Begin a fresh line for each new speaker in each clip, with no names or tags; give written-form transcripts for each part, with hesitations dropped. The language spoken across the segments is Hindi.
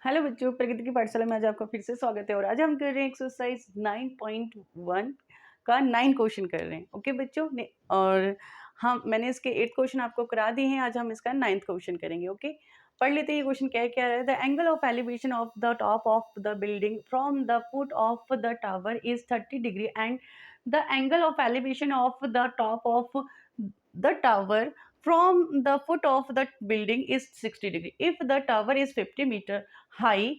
हेलो बच्चों, प्रकृति की पाठशाला में आज आपका फिर से स्वागत है। और आज हम कर रहे हैं एक्सरसाइज 9.1 का 9 क्वेश्चन कर रहे हैं। ओके बच्चों और मैंने इसके 8 क्वेश्चन आपको करा दिए हैं। आज हम इसका 9th क्वेश्चन करेंगे। ओके, पढ़ लेते हैं ये क्वेश्चन क्या है। The angle of elevation of the top of the building from the foot of the tower is 30 degree and the angle of elevation of the top of the tower from the foot of the building is 60 degree. If the tower is 50 meter high,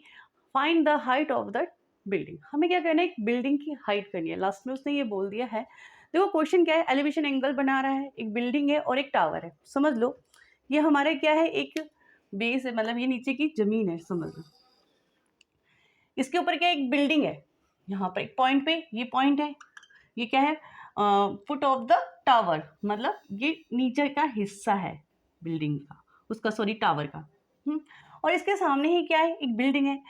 find the height of the building. हमें क्या करना है, एक बिल्डिंग की हाइट करनी है। लास्ट में उसने ये बोल दिया है। देखो क्वेश्चन क्या है, एलिवेशन एंगल बना रहा है, एक बिल्डिंग है और एक टावर है। समझ लो ये हमारे क्या है, एक बेस है, मतलब ये नीचे की जमीन है। समझ लो इसके ऊपर क्या एक बिल्डिंग है, यहाँ पर एक पॉइंट पे ये पॉइंट है, ये क्या है फुट ऑफ द टावर, मतलब ये नीचे का हिस्सा है बिल्डिंग का, उसका सॉरी टावर का। और इसके सामने ही क्या है, एक बिल्डिंग है,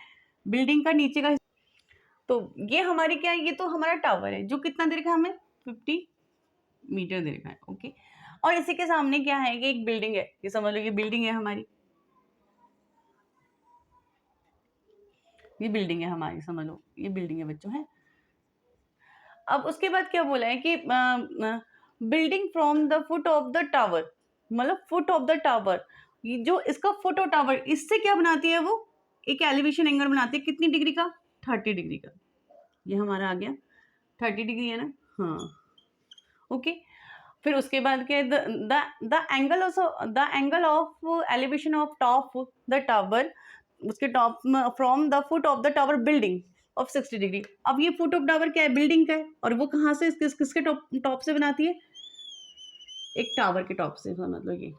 बिल्डिंग का नीचे का तो ये हमारी क्या है, ये तो हमारा टावर है जो कितना दे रखा है हमें 50 मीटर दे रखा है। ओके, और इसी के सामने क्या है, ये एक बिल्डिंग है, ये समझ लो ये बिल्डिंग है हमारी, ये बिल्डिंग है हमारी, समझ लो ये बिल्डिंग है बच्चों है। अब उसके बाद क्या बोला है कि building from the foot of the tower, मतलब फुट ऑफ द टावर, ये जो इसका फुट ऑफ टावर इससे क्या बनाती है, वो एक एलिवेशन एंगल बनाती है कितनी डिग्री का, 30 डिग्री का। ये हमारा आ गया 30 डिग्री है ना। हाँ ओके, फिर उसके बाद क्या है, the angle also the angle of elevation of top the tower, उसके top from the foot of the tower building of 60 degree. अब ये फुट ऑफ टावर क्या है, बिल्डिंग का है, और वो कहाँ से किसके टॉप से बनाती है, एक टावर के टॉप से, मतलब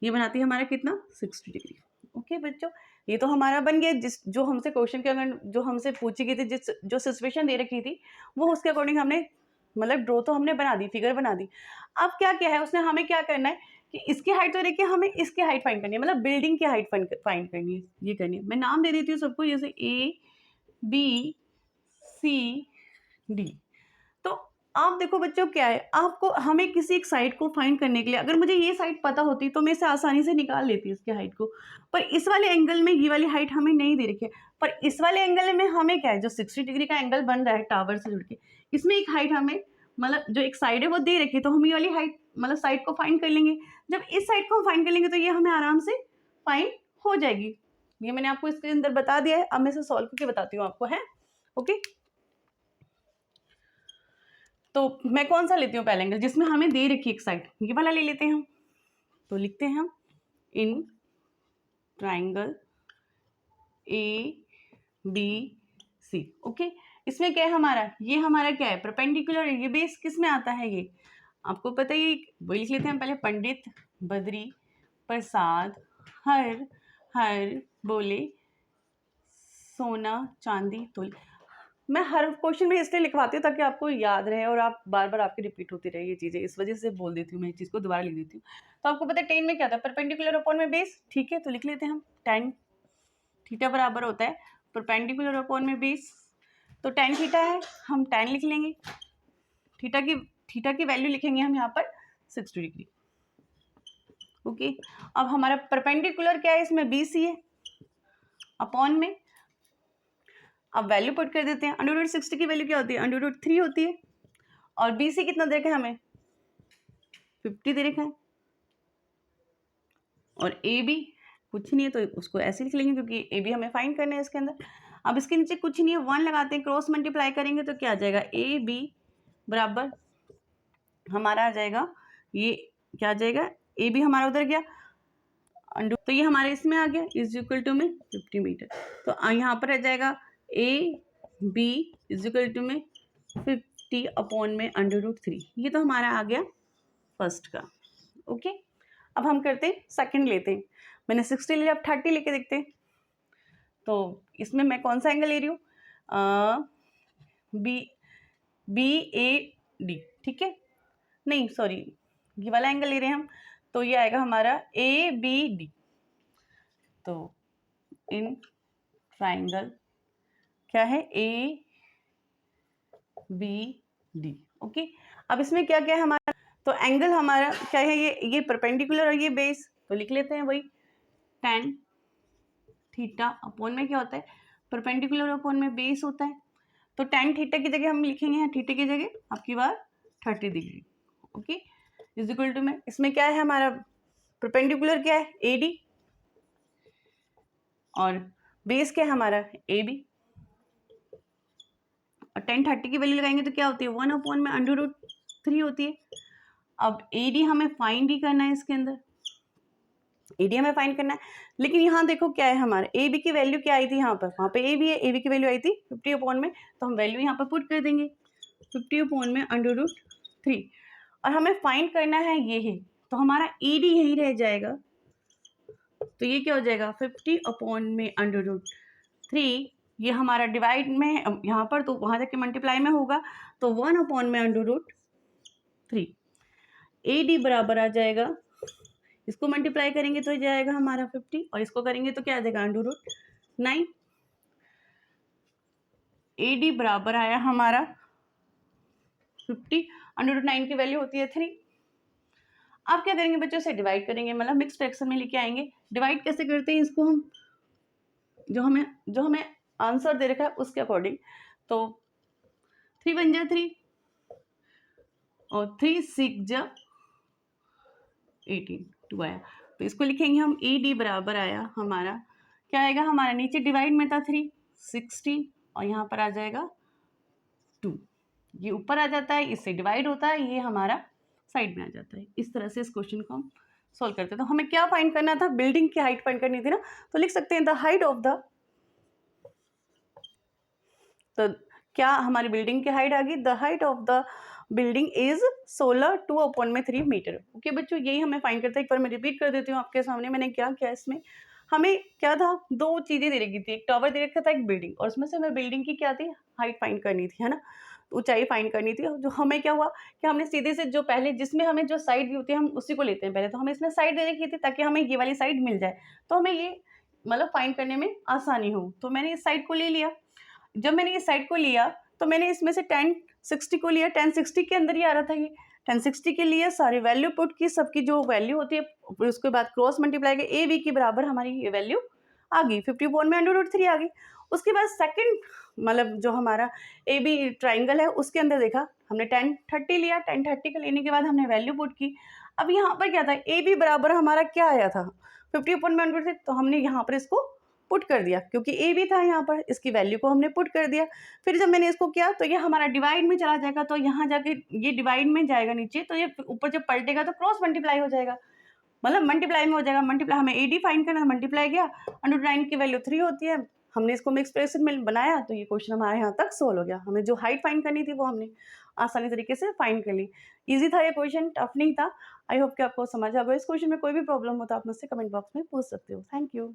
ये बनाती है हमारा कितना 60 डिग्री। ओके बच्चों, ये तो हमारा बन गया, जिस जो हमसे क्वेश्चन के अगर जो हमसे पूछी गई थी, जिस जो सिचुएशन दे रखी थी, वो उसके अकॉर्डिंग हमने मतलब ड्रॉ तो हमने बना दी, फिगर बना दी। अब क्या क्या है, उसने हमें क्या करना है कि इसकी हाइट तो देखिए, हमें इसकी हाइट फाइंड करनी है, मतलब बिल्डिंग की हाइट फाइंड करनी है, ये करनी है। मैं नाम दे देती हूँ सबको, जैसे A B C D। तो आप देखो बच्चों क्या है, आपको हमें किसी एक साइड को फाइंड करने के लिए, अगर मुझे ये साइड पता होती तो मैं इसे आसानी से निकाल लेती इसकी हाइट को, पर इस वाले एंगल में ये वाली हाइट हमें नहीं दे रखी है। पर इस वाले एंगल में हमें क्या है, जो 60 डिग्री का एंगल बन रहा है टावर से जुड़ के, इसमें एक हाइट हमें, मतलब जो एक साइड है वो दे रखी है, तो हम ये वाली हाइट मतलब साइड को फाइंड कर लेंगे। जब इस साइड को हम फाइंड कर लेंगे तो ये हमें आराम से फाइंड हो जाएगी। ये मैंने आपको इसके अंदर बता दिया है, अब मैं इसे सॉल्व करके बताती हूँ आपको, है ओके। तो मैं कौन सा लेती हूँ पहले एंगल, जिसमें हमें दे रखी एक साइड, ये वाला ले लेते हैं हम। तो लिखते हैं हम इन ट्राइंगल ABC। ओके, इसमें क्या है हमारा, ये हमारा क्या है परपेंडिकुलर, ये बेस किस में आता है, ये आपको पता ही, वही लिख लेते हैं पहले। पंडित बद्री प्रसाद हर हर बोले सोना चांदी तोले। मैं हर क्वेश्चन में इसलिए लिखवाती हूँ ताकि आपको याद रहे और आप बार बार आपकी रिपीट होती रहे ये चीज़ें, इस वजह से बोल देती हूँ मैं, इस चीज़ को दोबारा लिख देती हूँ। तो आपको पता है 10 में क्या था, परपेंडिकुलर अपॉन में बेस, ठीक है। तो लिख लेते हैं हम tan थीटा बराबर होता है परपेंडिकुलर अपॉन में बेस। तो tan थीटा है, हम tan लिख लेंगे, थीटा की वैल्यू लिखेंगे हम यहाँ पर 60 डिग्री। ओके, अब हमारा परपेंडिकुलर क्या है, इसमें BC है, अपॉन में अब वैल्यू पुट कर देते हैं। √60 की वैल्यू क्या होती है, √3 होती है, और BC कितना दे रखा है हमें 50 दे रखा है, और AB कुछ नहीं है तो उसको ऐसे लिख लेंगे क्योंकि AB हमें फाइंड करना है इसके अंदर। अब इसके नीचे कुछ नहीं है, 1 लगाते हैं, क्रॉस मल्टीप्लाई करेंगे तो क्या आ जाएगा, AB बराबर हमारा आ जाएगा, ये क्या आ जाएगा, AB हमारा उधर गया, तो ये हमारे इसमें आ गया इज इक्वल टू में 50 मीटर। तो यहाँ पर आ जाएगा AB इज इक्वल टू में 50 अपॉन में √3। ये तो हमारा आ गया फर्स्ट का। ओके, अब हम करते हैं सेकंड लेते हैं। मैंने 60 लिया, अब 30 लेके देखते हैं। तो इसमें मैं कौन सा एंगल ले रही हूँ, BAD, ठीक है, नहीं सॉरी ये वाला एंगल ले रहे हैं हम, तो ये आएगा हमारा ABD। तो इन ट्राइंगल क्या है ABD। ओके, अब इसमें क्या क्या है हमारा, तो एंगल हमारा क्या है, ये परपेंडिकुलर और ये बेस, तो लिख लेते हैं वही tan थीटा अपॉन में क्या होता है, परपेंडिकुलर अपॉन में बेस होता है। तो tan थीटा की जगह हम लिखेंगे यहाँ थीटा की जगह आपकी बार 30 degree, okay, is equal to में इसमें क्या है हमारा परपेंडिकुलर क्या है AD और बेस क्या है हमारा AB, और tan 30 की वैल्यू लगाएंगे तो क्या होती है 1 अपॉन में √3 होती है। अब AD हमें फाइंड ही करना है, इसके अंदर AD हमें फाइंड करना है, लेकिन यहाँ देखो क्या है हमारा AB की वैल्यू क्या आई थी यहाँ पर, वहाँ पे AB है, AB की वैल्यू आई थी 50 अपॉन में, तो हम वैल्यू यहाँ पर पुट कर देंगे 50 अपॉन में √3, और हमें फाइंड करना है ये है, तो हमारा AD यही रह जाएगा, तो ये क्या हो जाएगा 50 अपॉन में √3, ये हमारा डिवाइड में है यहाँ पर, तो वहाँ जाके मल्टीप्लाई में होगा, तो 1 अपॉन में √3, AD बराबर आ जाएगा, इसको मल्टीप्लाई करेंगे तो जाएगा हमारा 50 और इसको करेंगे तो क्या आ जाएगा √9, AD बराबर आया हमारा 50, √9 की वैल्यू होती है 3। आप क्या करेंगे बच्चों से डिवाइड करेंगे, मतलब मिक्स फ्रैक्शन में लेके आएंगे। डिवाइड कैसे करते हैं इसको हम, जो हमें आंसर दे रखा है उसके अकॉर्डिंग, तो 3 × 1 = 3 और 3 × 6 = 18, 2 आया, तो इसको लिखेंगे हम AD बराबर आया हमारा, क्या आएगा हमारा, नीचे डिवाइड में था 3 16 और यहाँ पर आ जाएगा 2, ये ऊपर आ जाता है, इससे डिवाइड होता है, ये हमारा साइड में आ जाता है। इस तरह से इस क्वेश्चन को हम सॉल्व करते हैं। तो हमें क्या फाइंड करना था, बिल्डिंग की हाइट फाइंड करनी थी ना, तो लिख सकते हैं द हाइट ऑफ द, तो क्या हमारी बिल्डिंग की हाइट आ गई, the height of the building is 2/3 meter. Okay बच्चों, यही हमें फाइंड करता है। एक बार मैं रिपीट कर देती हूँ आपके सामने, मैंने क्या किया इसमें, हमें क्या था, दो चीजें दे रखी थी, एक टावर दे रखा था, एक बिल्डिंग, और उसमें से हमें बिल्डिंग की क्या थी, हाइट फाइंड करनी थी, है ना, ऊंचाई फाइंड करनी थी। जो हमें क्या हुआ कि हमने सीधे से जो पहले जिसमें हमें जो साइड दी होती है हम उसी को लेते हैं पहले, तो हमें इसमें साइड दे रखी थी ताकि हमें ये वाली साइड मिल जाए, तो हमें ये मतलब फाइंड करने में आसानी हो, तो मैंने इस साइड को ले लिया। जब मैंने इस साइड को लिया तो मैंने इसमें से 1060 को लिया, 1060 के अंदर ही आ रहा था ये, 1060 के लिए सारी वैल्यू पुट की, सबकी जो वैल्यू होती है, फिर उसके बाद क्रॉस मल्टीप्लाई के ए बी के बराबर हमारी ये वैल्यू आ गई, 50 में √3 आ गई। उसके बाद सेकंड मतलब जो हमारा ए बी ट्राइंगल है उसके अंदर देखा हमने 1030 लिया, 1030 का लेने के बाद हमने वैल्यू पुट की। अब यहाँ पर क्या था, ए बी बराबर हमारा क्या आया था 50 में √3, तो हमने यहाँ पर इसको पुट कर दिया क्योंकि ए भी था यहाँ पर, इसकी वैल्यू को हमने पुट कर दिया। फिर जब मैंने इसको किया तो ये हमारा डिवाइड में चला जाएगा, तो यहाँ जाके ये डिवाइड में जाएगा नीचे, तो ये ऊपर जब पलटेगा तो क्रॉस मल्टीप्लाई हो जाएगा, मतलब मल्टीप्लाई में हो जाएगा। मल्टीप्लाई हमें AD फाइंड करना, मल्टीप्लाई किया, √9 की वैल्यू 3 होती है, हमने इसको मिक्स एक्सप्रेशन में बनाया, तो ये क्वेश्चन हमारे यहाँ तक सोल्व हो गया। हमें जो हाइट फाइंड करनी थी वो हमने आसानी तरीके से फाइंड कर ली। ईजी था ये क्वेश्चन, टफ नहीं था। आई होप कि आपको समझ आ गया। इस क्वेश्चन में कोई भी प्रॉब्लम हो तो आप मुझसे कमेंट बॉक्स में पूछ सकते हो। Thank you.